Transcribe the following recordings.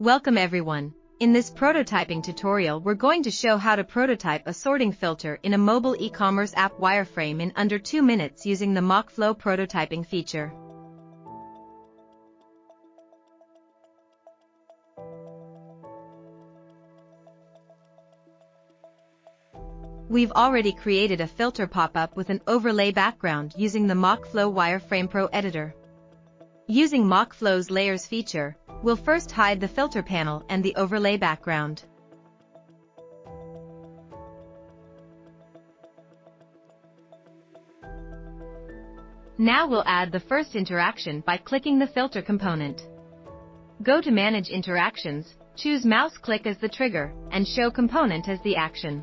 Welcome everyone. In this prototyping tutorial we're going to show how to prototype a sorting filter in a mobile e-commerce app wireframe in under 2 minutes using the MockFlow prototyping feature. We've already created a filter pop-up with an overlay background using the MockFlow WireframePro editor. Using MockFlow's layers feature, we'll first hide the filter panel and the overlay background. Now we'll add the first interaction by clicking the filter component. Go to Manage Interactions, choose mouse click as the trigger, and Show Component as the action.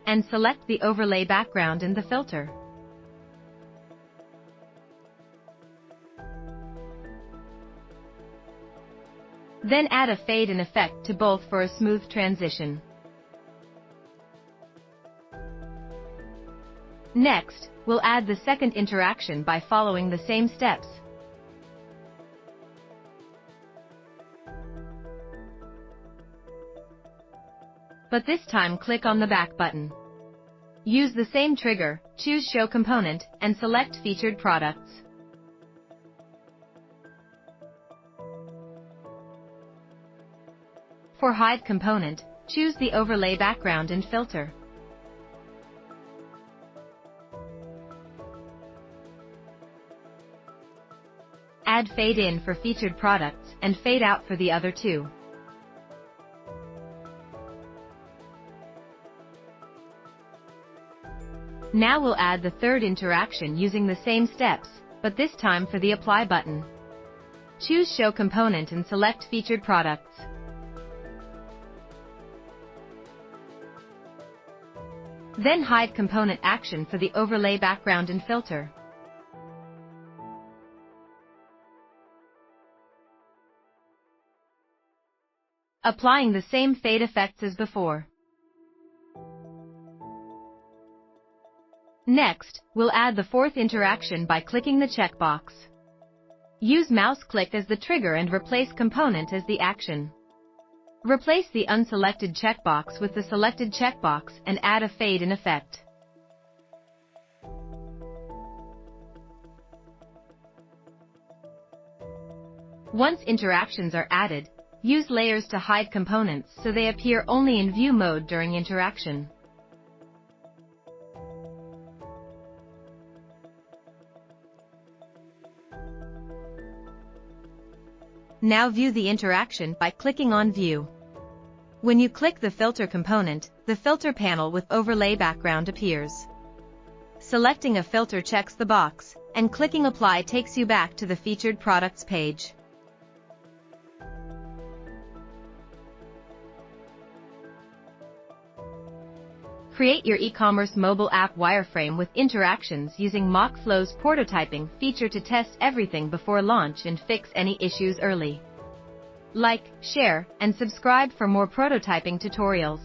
And select the overlay background and the filter. Then add a fade-in effect to both for a smooth transition. Next, we'll add the second interaction by following the same steps. But this time click on the back button. Use the same trigger, choose Show Component, and select Featured Products. For Hide Component, choose the Overlay Background and Filter. Add Fade In for Featured Products and Fade Out for the other two. Now we'll add the third interaction using the same steps, but this time for the Apply button. Choose Show Component and select Featured Products. Then Hide Component action for the overlay background and filter. Applying the same fade effects as before. Next, we'll add the fourth interaction by clicking the checkbox. Use mouse click as the trigger and replace component as the action. Replace the unselected checkbox with the selected checkbox and add a fade-in effect. Once interactions are added, use layers to hide components so they appear only in view mode during interaction. Now view the interaction by clicking on View. When you click the filter component, the filter panel with overlay background appears. Selecting a filter checks the box, and clicking Apply takes you back to the Featured Products page. Create your e-commerce mobile app wireframe with interactions using MockFlow's prototyping feature to test everything before launch and fix any issues early. Like, share, and subscribe for more prototyping tutorials.